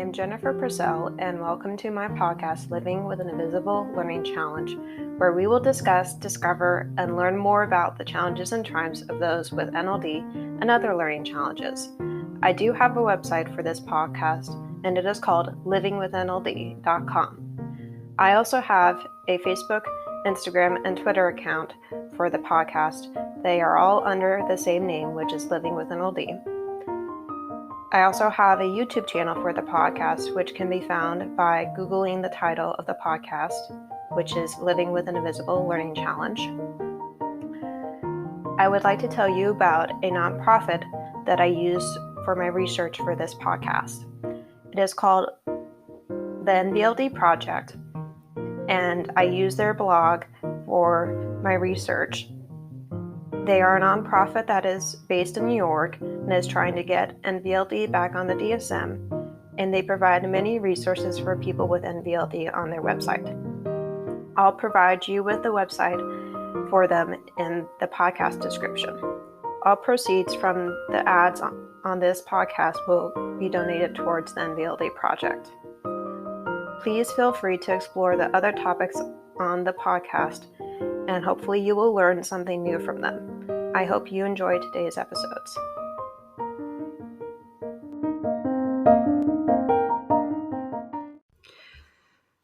I'm Jennifer Purcell, and welcome to my podcast, Living with an Invisible Learning Challenge, where we will discuss, discover, and learn more about the challenges and triumphs of those with NLD and other learning challenges. I do have a website for this podcast, and it is called livingwithnld.com. I also have a Facebook, Instagram, and Twitter account for the podcast. They are all under the same name, which is Living with NLD. I also have a YouTube channel for the podcast, which can be found by Googling the title of the podcast, which is Living with an Invisible Learning Challenge. I would like to tell you about a nonprofit that I use for my research for this podcast. It is called the NLD Project, and I use their blog for my research. They are a nonprofit that is based in New York and is trying to get NVLD back on the DSM, and they provide many resources for people with NVLD on their website. I'll provide you with the website for them in the podcast description. All proceeds from the ads on this podcast will be donated towards the NVLD project. Please feel free to explore the other topics on the podcast, and hopefully you will learn something new from them. I hope you enjoy today's episodes.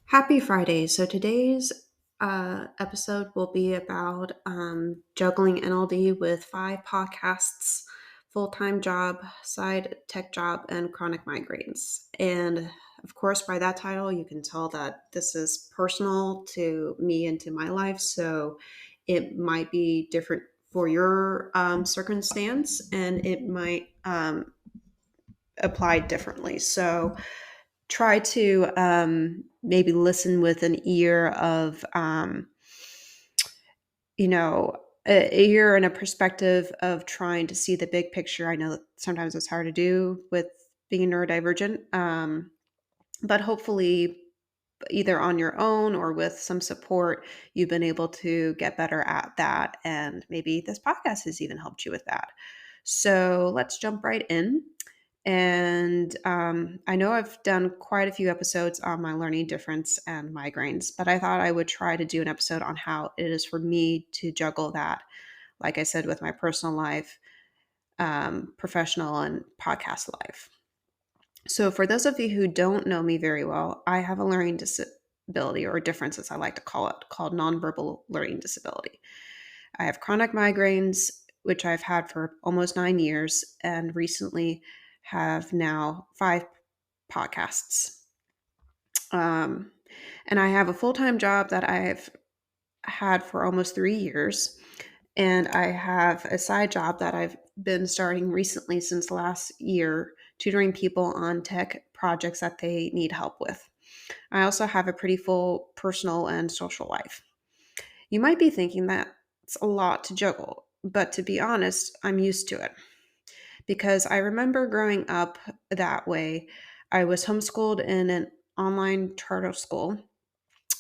Happy Friday. So today's episode will be about juggling NLD with 5 podcasts, full-time job, side tech job, and chronic migraines. And of course, by that title, you can tell that this is personal to me and to my life. So it might be different for your circumstance, and it might apply differently. So try to maybe listen with an ear of, an ear and a perspective of trying to see the big picture. I know that sometimes it's hard to do with being neurodivergent, but hopefully either on your own or with some support, you've been able to get better at that. And maybe this podcast has even helped you with that. So let's jump right in. And I know I've done quite a few episodes on my learning difference and migraines, but I thought I would try to do an episode on how it is for me to juggle that, like I said, with my personal life, professional, and podcast life. So for those of you who don't know me very well, I have a learning disability, or difference as I like to call it, called nonverbal learning disability. I have chronic migraines, which I've had for almost 9 years, and recently have now 5 podcasts. And I have a full-time job that I've had for almost 3 years. And I have a side job that I've been starting recently since last year, tutoring people on tech projects that they need help with. I also have a pretty full personal and social life. You might be thinking that's a lot to juggle, but to be honest, I'm used to it. Because I remember growing up that way. I was homeschooled in an online charter school,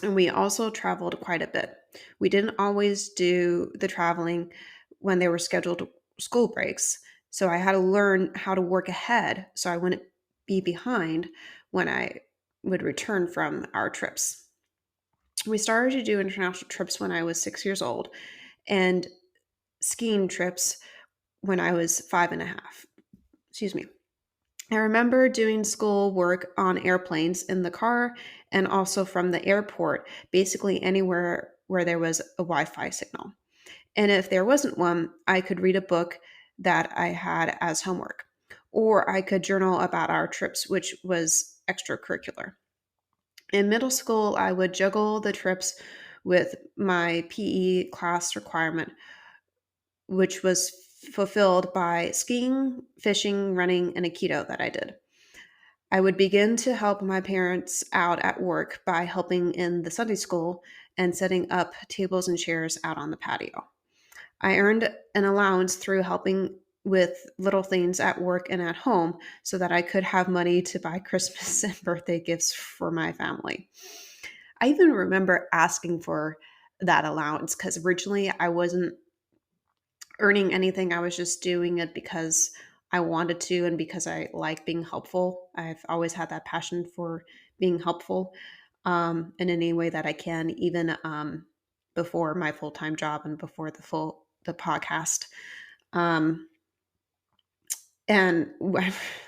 and we also traveled quite a bit. We didn't always do the traveling when they were scheduled school breaks, so I had to learn how to work ahead so I wouldn't be behind when I would return from our trips. We started to do international trips when I was 6 years old, and skiing trips when I was 5.5. I remember doing school work on airplanes in the car and also from the airport, basically anywhere where there was a Wi-Fi signal. And if there wasn't one, I could read a book that I had as homework, or I could journal about our trips, which was extracurricular. In middle school, I would juggle the trips with my PE class requirement, which was fulfilled by skiing, fishing, running, and Aikido that I did. I would begin to help my parents out at work by helping in the Sunday school and setting up tables and chairs out on the patio. I earned an allowance through helping with little things at work and at home so that I could have money to buy Christmas and birthday gifts for my family. I even remember asking for that allowance because originally I wasn't earning anything. I was just doing it because I wanted to, and because I like being helpful. I've always had that passion for being helpful in any way that I can, even before my full time job and before the podcast. Um, and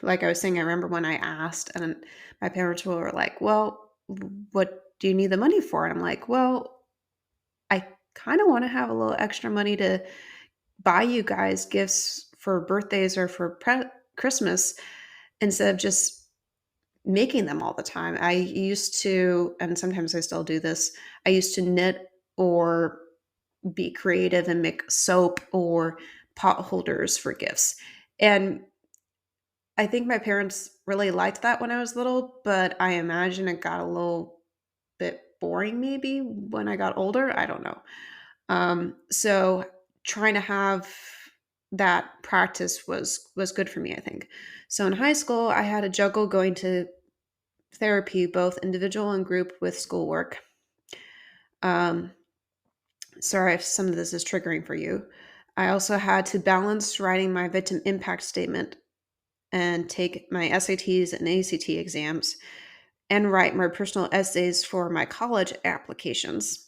like I was saying, I remember when I asked, and my parents were like, "Well, what do you need the money for?" And I'm like, "Well, I kind of want to have a little extra money to buy you guys gifts for birthdays or for Christmas instead of just making them all the time." I used to, and sometimes I still do this, I used to knit or be creative and make soap or pot holders for gifts. And I think my parents really liked that when I was little, but I imagine it got a little bit boring maybe when I got older. I don't know. So trying to have that practice was good for me, I think. So in high school, I had to juggle going to therapy, both individual and group, with schoolwork. Um, Sorry if some of this is triggering for you. I also had to balance writing my victim impact statement and take my SATs and ACT exams and write my personal essays for my college applications.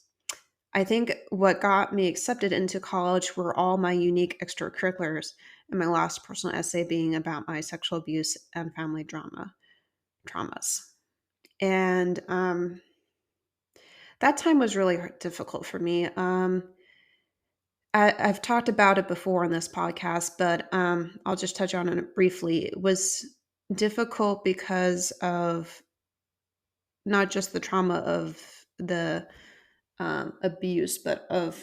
I think what got me accepted into college were all my unique extracurriculars, and my last personal essay being about my sexual abuse and family traumas. And that time was really difficult for me. I've talked about it before on this podcast, but I'll just touch on it briefly. It was difficult because of not just the trauma of the abuse, but of,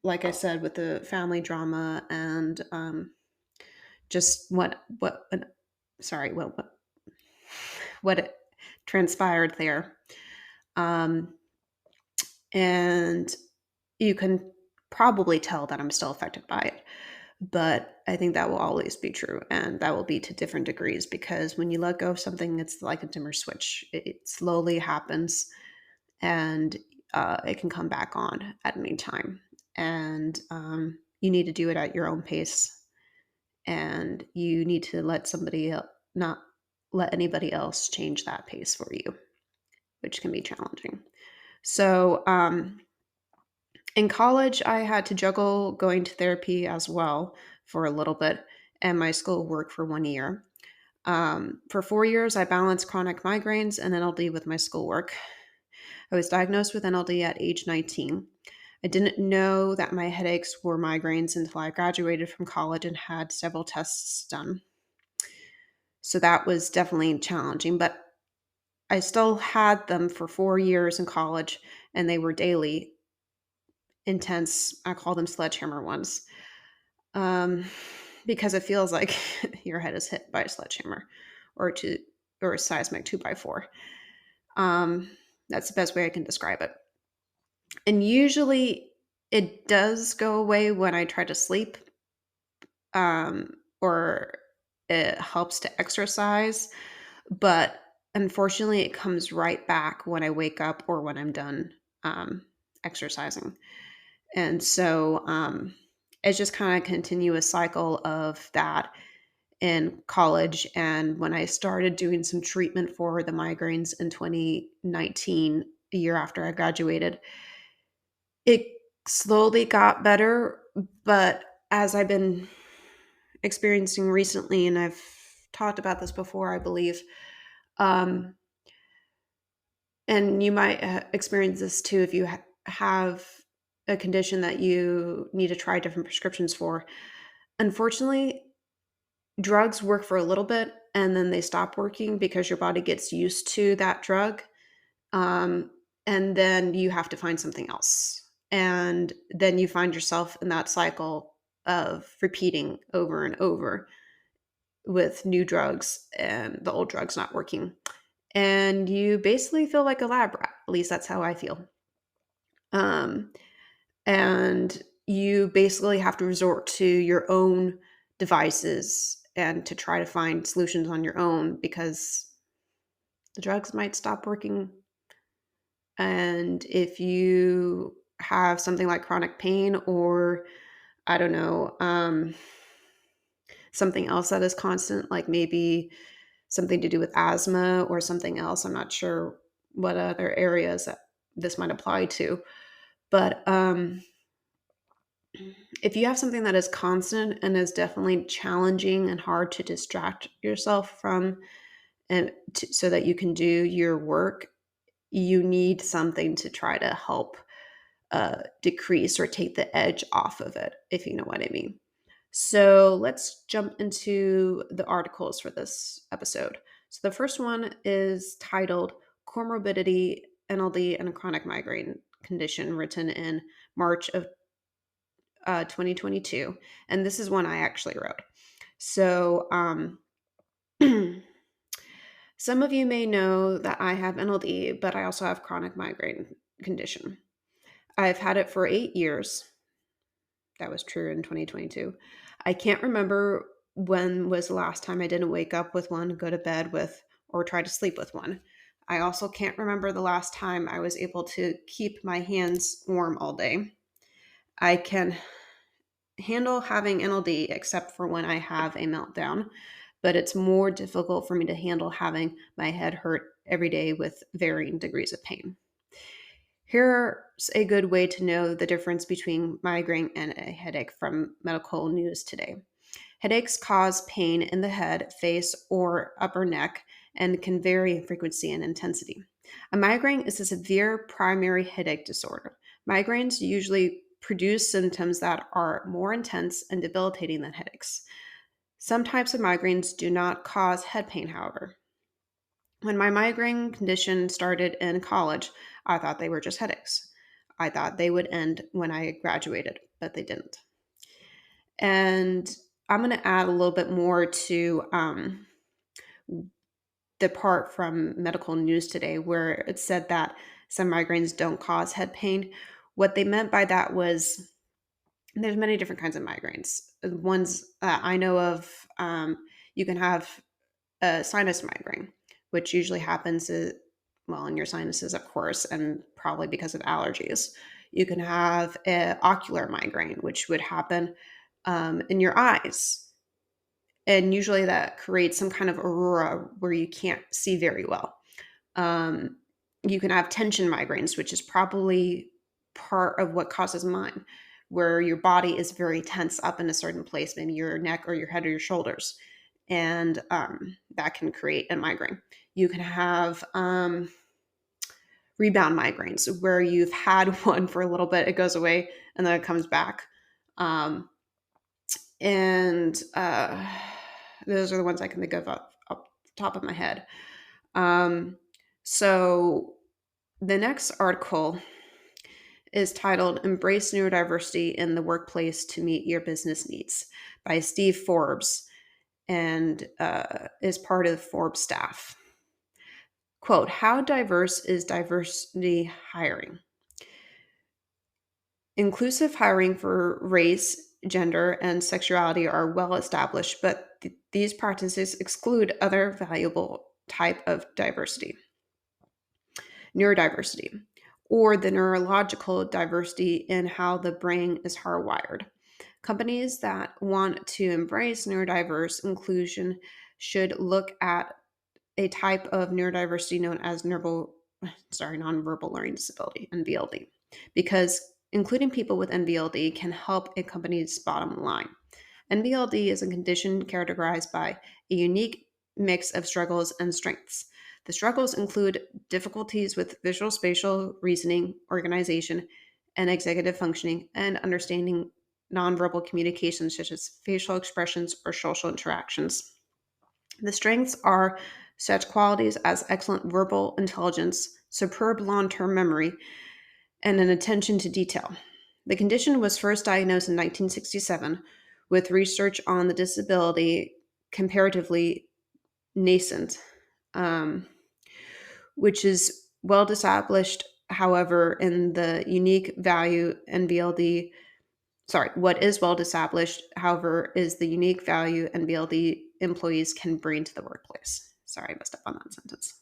like I said, with the family drama and just sorry, what it transpired there. Um, and you can probably tell that I'm still affected by it. But I think that will always be true. And that will be to different degrees because when you let go of something, it's like a dimmer switch. It slowly happens and it can come back on at any time. And you need to do it at your own pace. And you need to let somebody else, not let anybody else change that pace for you, which can be challenging. So, in college, I had to juggle going to therapy as well for a little bit and my school work for 1 year. For 4 years, I balanced chronic migraines and NLD with my schoolwork. I was diagnosed with NLD at age 19. I didn't know that my headaches were migraines until I graduated from college and had several tests done. So that was definitely challenging, but I still had them for 4 years in college and they were daily, intense. I call them sledgehammer ones. um, because it feels like your head is hit by a sledgehammer or two or a seismic 2x4. Um, that's the best way I can describe it. And usually it does go away when I try to sleep, or it helps to exercise, but unfortunately it comes right back when I wake up or when I'm done exercising. And so it's just kind of a continuous cycle of that in college. And when I started doing some treatment for the migraines in 2019, a year after I graduated, it slowly got better. But as I've been experiencing recently, and I've talked about this before, I believe, um, and you might experience this too if you have a condition that you need to try different prescriptions for. Unfortunately, drugs work for a little bit and then they stop working because your body gets used to that drug. Um, and then you have to find something else. And then you find yourself in that cycle of repeating over and over with new drugs and the old drugs not working. And you basically feel like a lab rat. At least that's how I feel. Um, and you basically have to resort to your own devices and to try to find solutions on your own because the drugs might stop working. And if you have something like chronic pain or I don't know, something else that is constant, like maybe something to do with asthma or something else. I'm not sure what other areas that this might apply to. But if you have something that is constant and is definitely challenging and hard to distract yourself from, so that you can do your work, you need something to try to help decrease or take the edge off of it, if you know what I mean. So let's jump into the articles for this episode. So the first one is titled Comorbidity, NLD, and a Chronic Migraine Condition, written in March of 2022. And this is one I actually wrote. So some of you may know that I have NLD, but I also have chronic migraine condition. I've had it for 8 years. That was true in 2022. I can't remember when was the last time I didn't wake up with one, go to bed with, or try to sleep with one. I also can't remember the last time I was able to keep my hands warm all day. I can handle having NLD except for when I have a meltdown, but it's more difficult for me to handle having my head hurt every day with varying degrees of pain. Here's a good way to know the difference between migraine and a headache from medical news today. Headaches cause pain in the head, face, or upper neck and can vary in frequency and intensity. A migraine is a severe primary headache disorder. Migraines usually produce symptoms that are more intense and debilitating than headaches. Some types of migraines do not cause head pain, however. When my migraine condition started in college, I thought they were just headaches. I thought they would end when I graduated, but they didn't. And I'm going to add a little bit more to the part from medical news today where it said that some migraines don't cause head pain. What they meant by that was there's many different kinds of migraines. Ones I know of, you can have a sinus migraine, which usually happens, well, in your sinuses, of course, and probably because of allergies. You can have an ocular migraine, which would happen in your eyes. And usually that creates some kind of aurora where you can't see very well. Um, you can have tension migraines, which is probably part of what causes mine, where your body is very tense up in a certain place, maybe your neck or your head or your shoulders. And that can create a migraine. You can have rebound migraines, where you've had one for a little bit, it goes away, and then it comes back. Um, and those are the ones I can think of up the top of my head. So the next article is titled Embrace Neurodiversity in the Workplace to Meet Your Business Needs by Steve Forbes, and is part of Forbes staff. Quote, how diverse is diversity hiring? Inclusive hiring for race, gender, and sexuality are well established, but these practices exclude other valuable type of diversity. Neurodiversity, or the neurological diversity in how the brain is hardwired. Companies that want to embrace neurodiverse inclusion should look at a type of neurodiversity known as nonverbal learning disability, NVLD, because including people with NVLD can help a company's bottom line. NVLD is a condition characterized by a unique mix of struggles and strengths. The struggles include difficulties with visual spatial reasoning, organization, and executive functioning, and understanding nonverbal communication such as facial expressions or social interactions. The strengths are such qualities as excellent verbal intelligence, superb long term memory, and an attention to detail. The condition was first diagnosed in 1967, with research on the disability comparatively nascent, which is well established, however, in the unique value NVLD. What is well established, however, is the unique value NVLD employees can bring to the workplace. Sorry, I messed up on that sentence.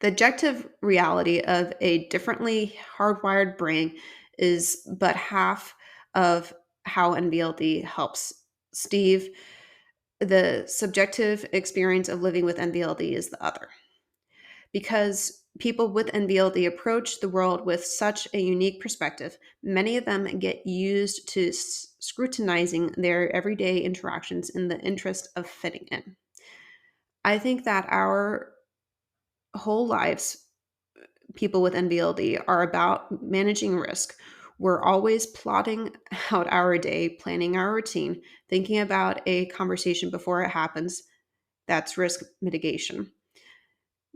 The objective reality of a differently hardwired brain is but half of how NVLD helps Steve, the subjective experience of living with NVLD is the other. Because people with NVLD approach the world with such a unique perspective, many of them get used to scrutinizing their everyday interactions in the interest of fitting in. I think that our whole lives, people with NVLD, are about managing risk. We're always plotting out our day, planning our routine, thinking about a conversation before it happens. That's risk mitigation.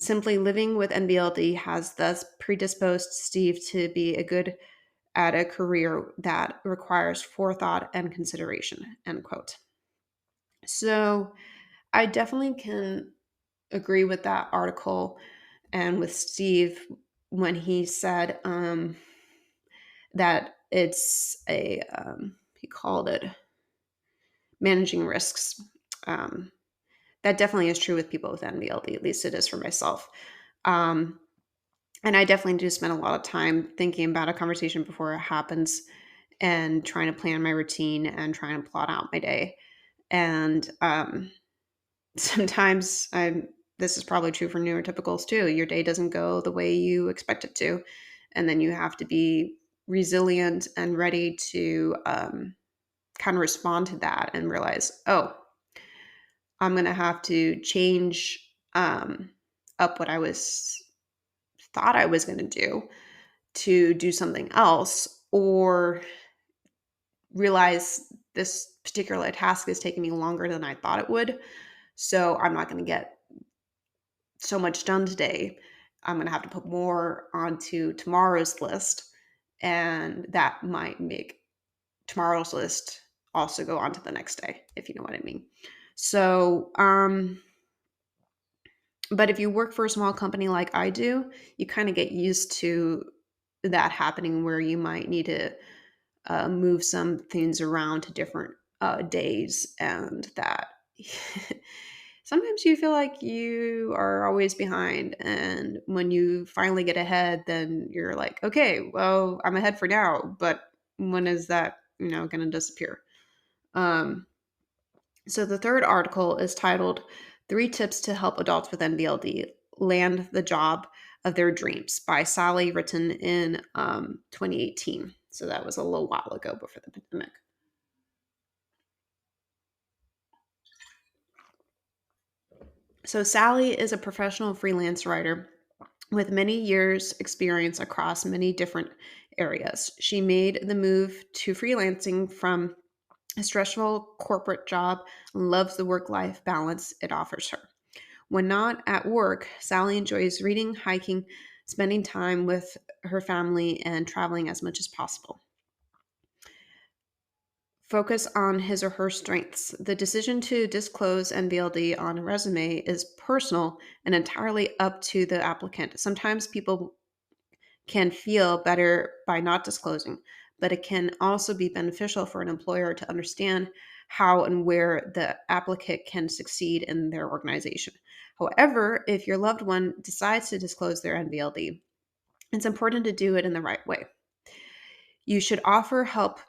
Simply living with NVLD has thus predisposed Steve to be a good at a career that requires forethought and consideration. End quote. So I definitely can agree with that article and with Steve when he said that it's he called it managing risks. Um, that definitely is true with people with NVLD, at least it is for myself. Um, and I definitely do spend a lot of time thinking about a conversation before it happens and trying to plan my routine and trying to plot out my day. And sometimes this is probably true for neurotypicals too. Your day doesn't go the way you expect it to. And then you have to be resilient and ready to kind of respond to that and realize, oh, I'm going to have to change up what I was thought I was going to do something else, or realize this particular task is taking me longer than I thought it would. So I'm not going to get so much done today. I'm going to have to put more onto tomorrow's list. And that might make tomorrow's list also go on to the next day, if you know what I mean. So, but if you work for a small company like I do, you kind of get used to that happening where you might need to move some things around to different days, and that sometimes you feel like you are always behind. And when you finally get ahead, then you're like, okay, well, I'm ahead for now, but when is that, going to disappear? Um, so the third article is titled Three Tips to Help Adults with NVLD Land the Job of Their Dreams by Sally, written in 2018. So that was a little while ago before the pandemic. So Sally is a professional freelance writer with many years experience across many different areas. She made the move to freelancing from a stressful corporate job and loves the work-life balance it offers her. When not at work, Sally enjoys reading, hiking, spending time with her family, and traveling as much as possible. Focus on his or her strengths. The decision to disclose NVLD on a resume is personal and entirely up to the applicant. Sometimes people can feel better by not disclosing, but it can also be beneficial for an employer to understand how and where the applicant can succeed in their organization. However, if your loved one decides to disclose their NVLD, it's important to do it in the right way. You should offer help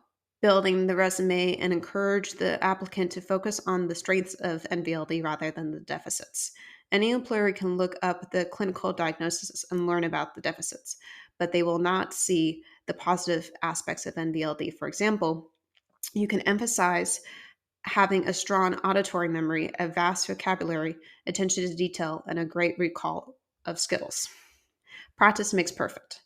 building the resume and encourage the applicant to focus on the strengths of NVLD rather than the deficits. Any employer can look up the clinical diagnosis and learn about the deficits, but they will not see the positive aspects of NVLD. For example, you can emphasize having a strong auditory memory, a vast vocabulary, attention to detail, and a great recall of skills. Practice makes perfect.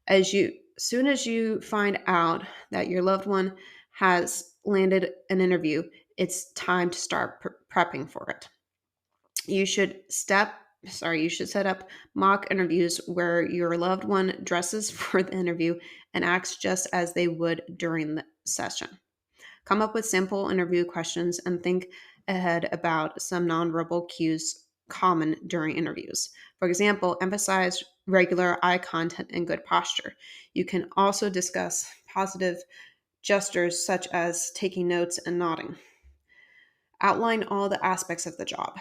As soon as you find out that your loved one has landed an interview, it's time to start prepping for it. You should you should set up mock interviews where your loved one dresses for the interview and acts just as they would during the session. Come up with simple interview questions and think ahead about some nonverbal cues common during interviews. For example, emphasize regular eye contact and good posture. You can also discuss positive gestures such as taking notes and nodding. Outline all the aspects of the job.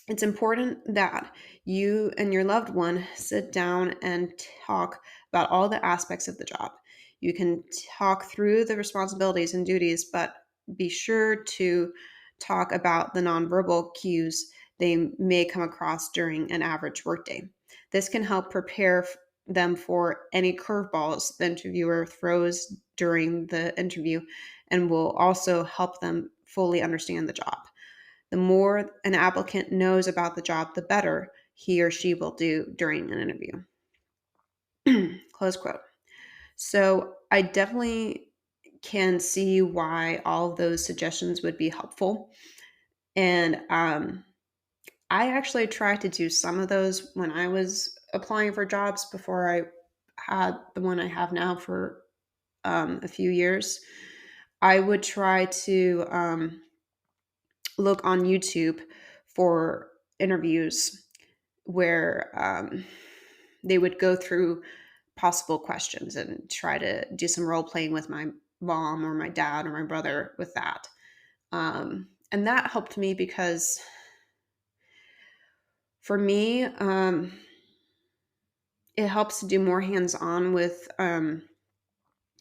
It's important that you and your loved one sit down and talk about all the aspects of the job. You can talk through the responsibilities and duties, but be sure to talk about the nonverbal cues they may come across during an average workday. This can help prepare them for any curveballs the interviewer throws during the interview and will also help them fully understand the job. The more an applicant knows about the job, the better he or she will do during an interview. Close quote. So I definitely can see why all of those suggestions would be helpful. And I actually tried to do some of those when I was applying for jobs before I had the one I have now for a few years. I would try to look on YouTube for interviews where they would go through possible questions and try to do some role playing with my mom or my dad or my brother with that. And that helped me because for me, it helps to do more hands on with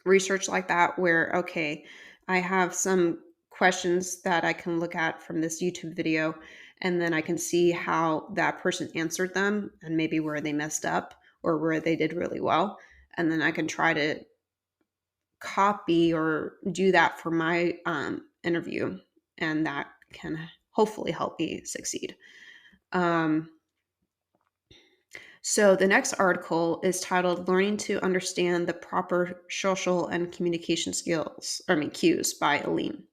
research like that, where, okay, I have some questions that I can look at from this YouTube video, and then I can see how that person answered them and maybe where they messed up or where they did really well. And then I can try to copy or do that for my interview, and that can hopefully help me succeed. So the next article is titled "Learning to Understand the Proper Social and Communication Skills," cues, by Aline.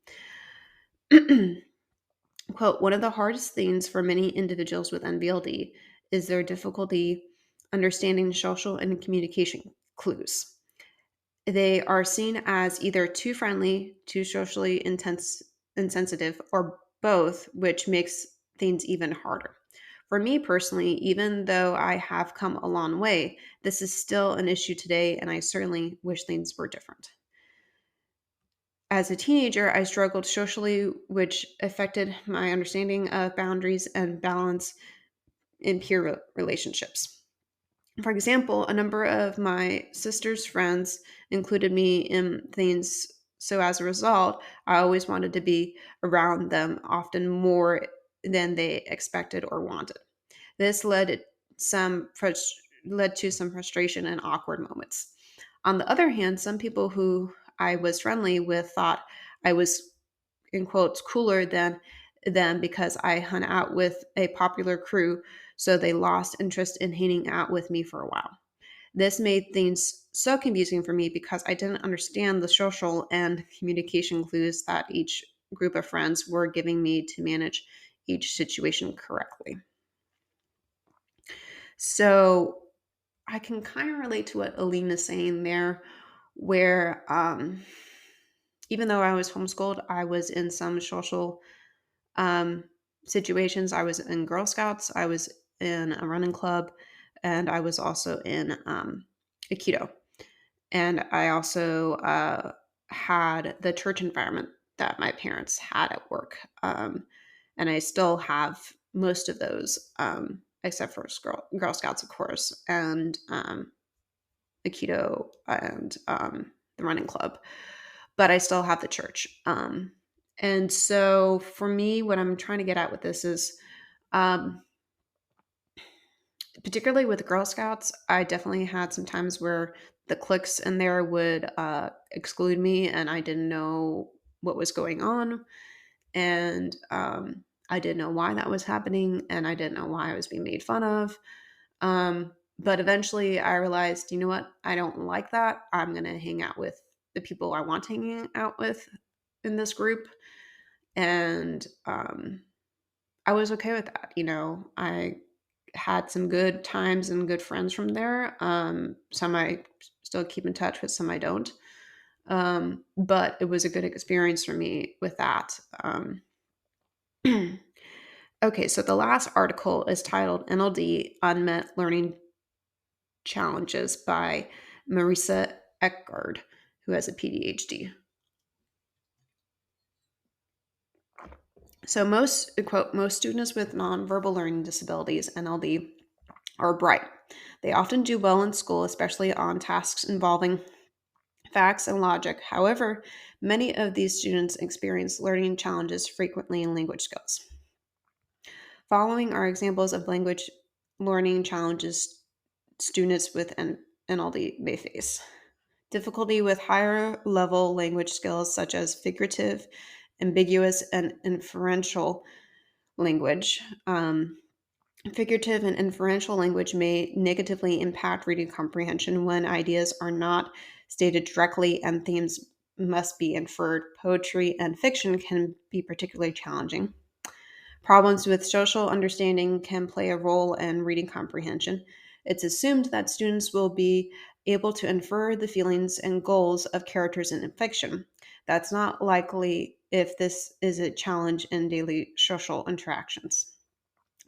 Quote, "One of the hardest things for many individuals with NVLD is their difficulty understanding social and communication clues. They are seen as either too friendly, too socially insensitive, or both, which makes things even harder. For me personally, even though I have come a long way, this is still an issue today, and I certainly wish things were different. As a teenager, I struggled socially, which affected my understanding of boundaries and balance in peer relationships. For example, a number of my sister's friends included me in things, so as a result, I always wanted to be around them, often more than they expected or wanted. This led to some frustration and awkward moments. On the other hand, some people who I was friendly with thought I was, in quotes, cooler than them because I hung out with a popular crew, so they lost interest in hanging out with me for a while. This made things so confusing for me because I didn't understand the social and communication clues that each group of friends were giving me to manage each situation correctly." So I can kind of relate to what Aline is saying there, where even though I was homeschooled, I was in some social um, situations. I was in Girl Scouts, I was in a running club, and I was also in Aikido. And I also had the church environment that my parents had at work. And I still have most of those, except for Girl Scouts, of course, and Aikido and the running club. But I still have the church. And so for me, what I'm trying to get at with this is, um, particularly with Girl Scouts, I definitely had some times where the cliques in there would exclude me, and I didn't know what was going on, and I didn't know why that was happening, and I didn't know why I was being made fun of. But eventually, I realized, you know what? I don't like that. I'm gonna hang out with the people I want to hang out with in this group, and I was okay with that. I had some good times and good friends from there. Some I still keep in touch with, some I don't. But it was a good experience for me with that. Okay, so the last article is titled "NLD Unmet Learning Challenges" by Marisa Eckard, who has a PhD. So most students with nonverbal learning disabilities, NLD, are bright. They often do well in school, especially on tasks involving facts, and logic. However, many of these students experience learning challenges frequently in language skills. Following are examples of language learning challenges students with NLD may face. Difficulty with higher level language skills such as figurative, ambiguous, and inferential language. Figurative and inferential language may negatively impact reading comprehension when ideas are not stated directly and themes must be inferred. Poetry and fiction can be particularly challenging. Problems with social understanding can play a role in reading comprehension. It's assumed that students will be able to infer the feelings and goals of characters in fiction. That's not likely if this is a challenge in daily social interactions.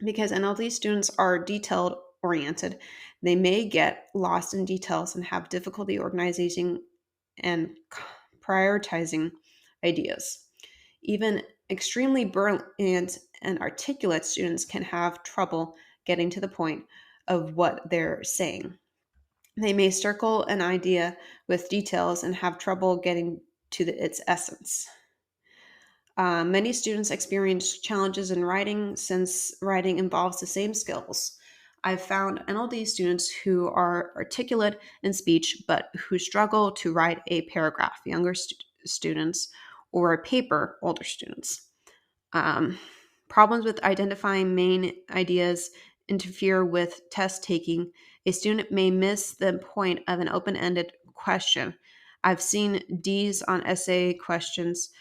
Because NLD students are detailed oriented, they may get lost in details and have difficulty organizing and prioritizing ideas. Even extremely brilliant and articulate students can have trouble getting to the point of what they're saying. They may circle an idea with details and have trouble getting to its essence. Many students experience challenges in writing since writing involves the same skills. I've found NLD students who are articulate in speech but who struggle to write a paragraph, younger students, or a paper, older students. Um, Problems with identifying main ideas interfere with test taking. A student may miss the point of an open ended question. I've seen D's on essay questions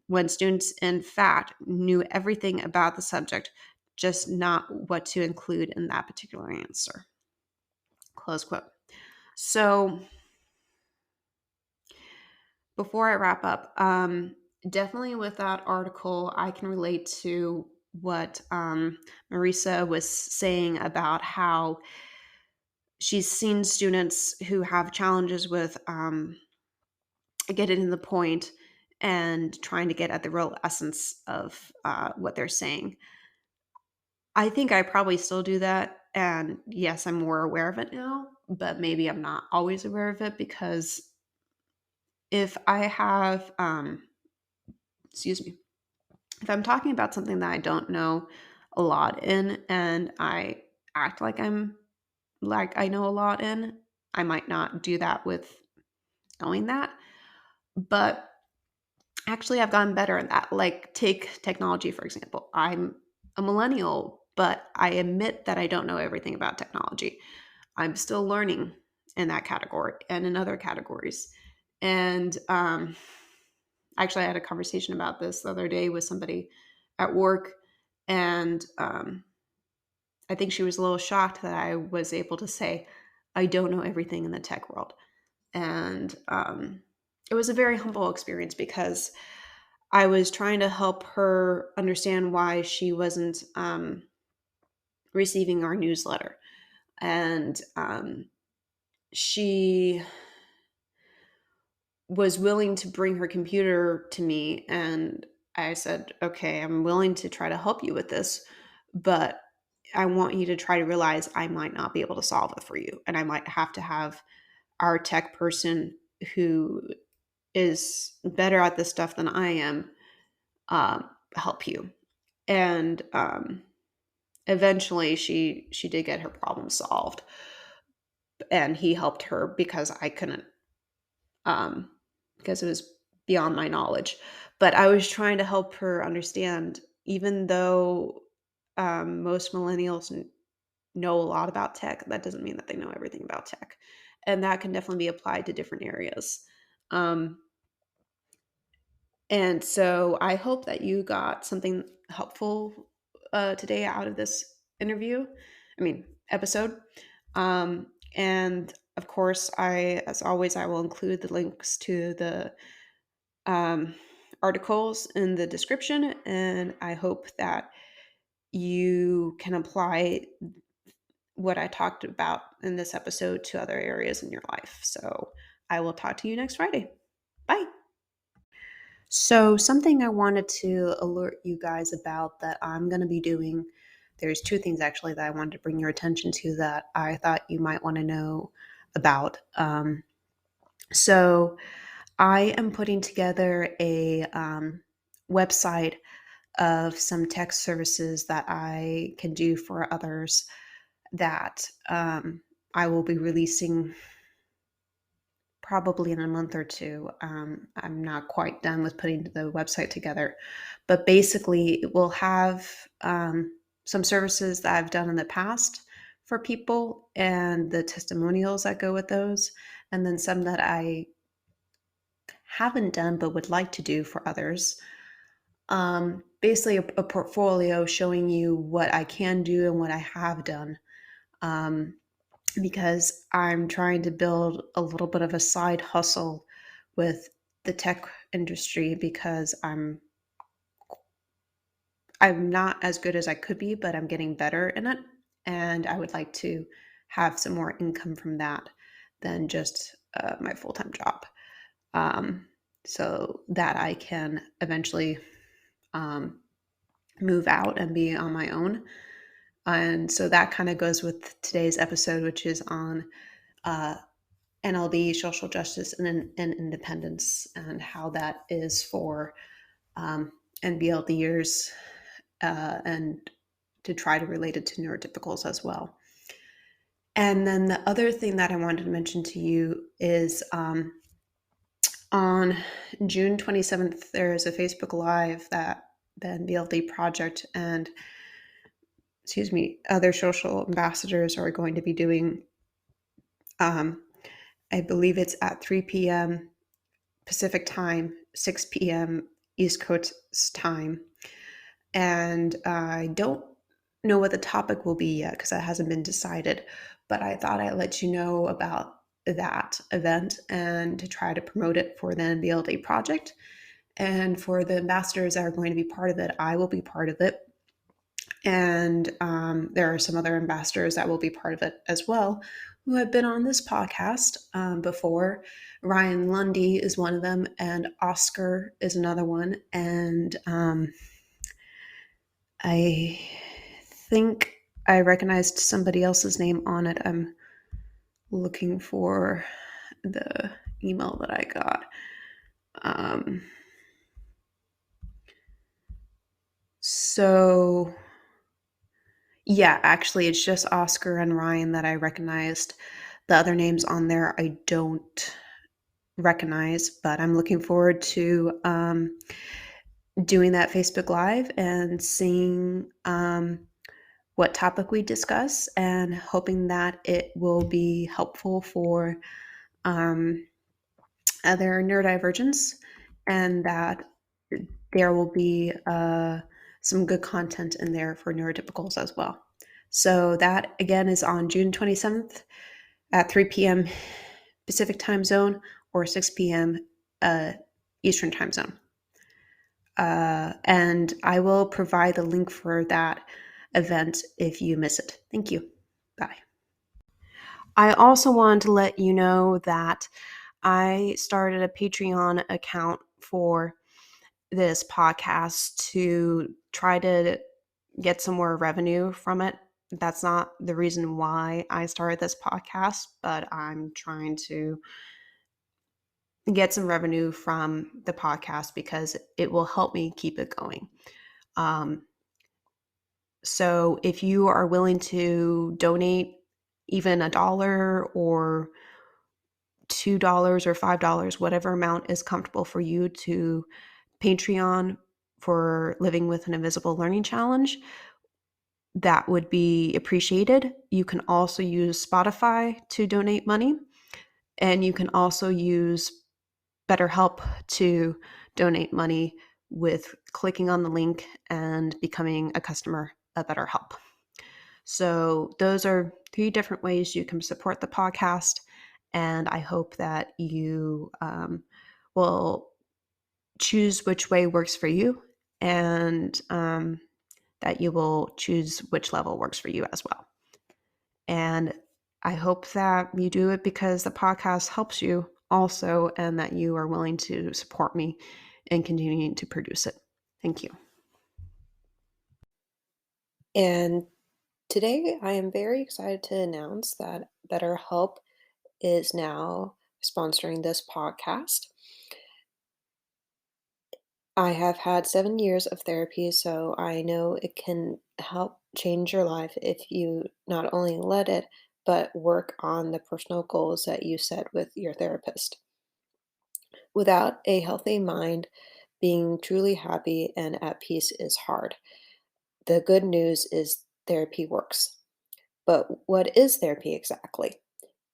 when students, in fact, knew everything about the subject, just not what to include in that particular answer. Close quote. So, before I wrap up, definitely with that article, I can relate to what Marisa was saying about how she's seen students who have challenges with getting to the point and trying to get at the real essence of what they're saying. I think I probably still do that. And yes, I'm more aware of it now, but maybe I'm not always aware of it because if I have, excuse me, if I'm talking about something that I don't know a lot in and I act like I know a lot in, I might not do that with knowing that. But actually, I've gotten better at that. Like, take technology, for example. I'm a millennial, but I admit that I don't know everything about technology. I'm still learning in that category and in other categories. And actually, I had a conversation about this the other day with somebody at work, and I think she was a little shocked that I was able to say, I don't know everything in the tech world. And it was a very humble experience because I was trying to help her understand why she wasn't receiving our newsletter. And she was willing to bring her computer to me. And I said, okay, I'm willing to try to help you with this, but I want you to try to realize I might not be able to solve it for you. And I might have to have our tech person who is better at this stuff than I am help you. And eventually she did get her problem solved, and he helped her because I couldn't, um, because it was beyond my knowledge. But I was trying to help her understand, even though most millennials know a lot about tech, that doesn't mean that they know everything about tech. And that can definitely be applied to different areas. Um, and so I hope that you got something helpful today out of this interview. I mean, episode. And of course, as always, I will include the links to the um, articles in the description. And I hope that you can apply what I talked about in this episode to other areas in your life. So I will talk to you next Friday. Bye. So, something I wanted to alert you guys about that I'm going to be doing. There's two things actually that I wanted to bring your attention to that I thought you might want to know about. So I am putting together a website of some tech services that I can do for others that I will be releasing probably in a month or two. I'm not quite done with putting the website together, but basically, it will have some services that I've done in the past for people and the testimonials that go with those, and then some that I haven't done but would like to do for others. Basically, a portfolio showing you what I can do and what I have done. Um, because I'm trying to build a little bit of a side hustle with the tech industry because I'm not as good as I could be, but I'm getting better in it, and I would like to have some more income from that than just my full-time job. Um, so that I can eventually um, move out and be on my own. And so that kind of goes with today's episode, which is on uh, NLD, social justice, and independence, and how that is for NBLDers, and to try to relate it to neurotypicals as well. And then the other thing that I wanted to mention to you is on June 27th, there is a Facebook Live that the NBLD Project and, excuse me, other social ambassadors are going to be doing. Um, I believe it's at 3 p.m. Pacific time, 6 p.m. East Coast time. And I don't know what the topic will be yet because that hasn't been decided. But I thought I'd let you know about that event and to try to promote it for the NBLD project. And for the ambassadors that are going to be part of it, I will be part of it. And there are some other ambassadors that will be part of it as well who have been on this podcast before. Ryan Lundy is one of them, and Oscar is another one. And I think I recognized somebody else's name on it. I'm looking for the email that I got. So yeah, actually, it's just Oscar and Ryan that I recognized. The other names on there I don't recognize, but I'm looking forward to doing that Facebook Live and seeing what topic we discuss and hoping that it will be helpful for um, other neurodivergents and that there will be some good content in there for neurotypicals as well. So that again is on June 27th at 3 p.m. Pacific time zone or 6 p.m. Eastern time zone. And I will provide the link for that event if you miss it. Thank you. Bye. I also wanted to let you know that I started a Patreon account for this podcast to try to get some more revenue from it. That's not the reason why I started this podcast, but I'm trying to get some revenue from the podcast because it will help me keep it going. Um, so if you are willing to donate even $1 or $2 or $5, whatever amount is comfortable for you to Patreon for Living with an Invisible Learning Challenge, that would be appreciated. You can also use Spotify to donate money, and you can also use BetterHelp to donate money with clicking on the link and becoming a customer of BetterHelp. So, those are 3 different ways you can support the podcast, and I hope that you will choose which way works for you and that you will choose which level works for you as well. And I hope that you do it because the podcast helps you also and that you are willing to support me in continuing to produce it. Thank you. And today I am very excited to announce that BetterHelp is now sponsoring this podcast. I have had 7 years of therapy, so I know it can help change your life if you not only let it, but work on the personal goals that you set with your therapist. Without a healthy mind, being truly happy and at peace is hard. The good news is therapy works. But what is therapy exactly?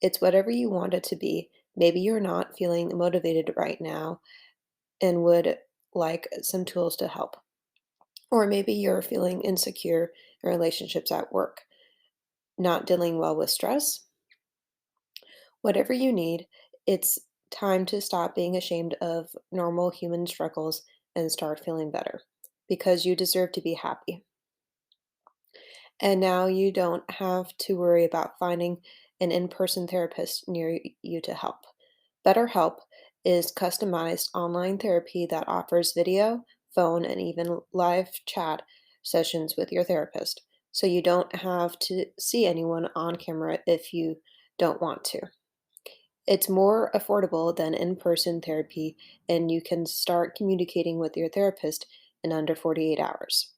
It's whatever you want it to be. Maybe you're not feeling motivated right now and would like some tools to help. Or maybe you're feeling insecure in relationships at work, not dealing well with stress. Whatever you need, it's time to stop being ashamed of normal human struggles and start feeling better because you deserve to be happy. And now you don't have to worry about finding an in person therapist near you to help. BetterHelp is customized online therapy that offers video, phone, and even live chat sessions with your therapist. So you don't have to see anyone on camera if you don't want to. It's more affordable than in person therapy, and you can start communicating with your therapist in under 48 hours.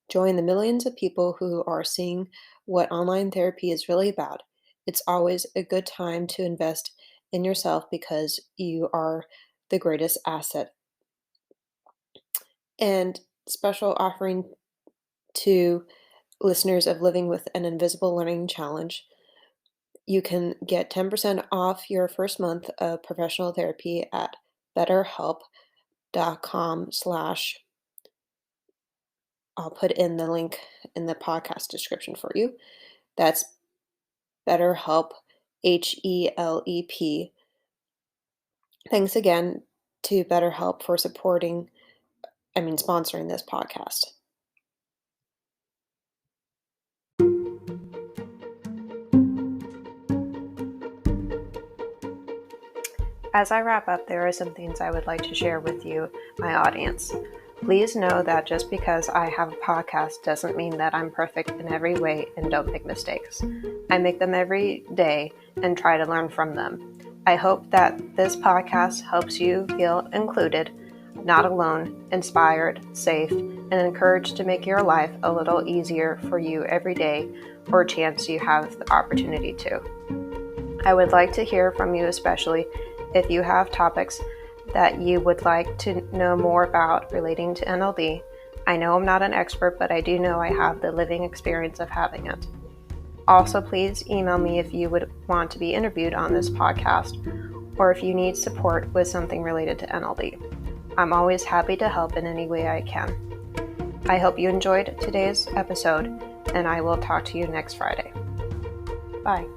Join the millions of people who are seeing what online therapy is really about. It's always a good time to invest in yourself because you are the greatest asset. And special offering to listeners of Living with an Invisible Learning Challenge. You can get 10% off your first month of professional therapy at betterhelp.com/. I'll put in the link in the podcast description for you. That's BetterHelp, HELEP. Thanks again to BetterHelp for sponsoring this podcast. As I wrap up, there are some things I would like to share with you, my audience. Please know that just because I have a podcast doesn't mean that I'm perfect in every way and don't make mistakes. I make them every day and try to learn from them. I hope that this podcast helps you feel included, not alone, inspired, safe, and encouraged to make your life a little easier for you every day or chance you have the opportunity to. I would like to hear from you, especially if you have topics that you would like to know more about relating to NLD. I know I'm not an expert, but I do know I have the living experience of having it. Also, please email me if you would want to be interviewed on this podcast or if you need support with something related to NLD. I'm always happy to help in any way I can. I hope you enjoyed today's episode, and I will talk to you next Friday. Bye.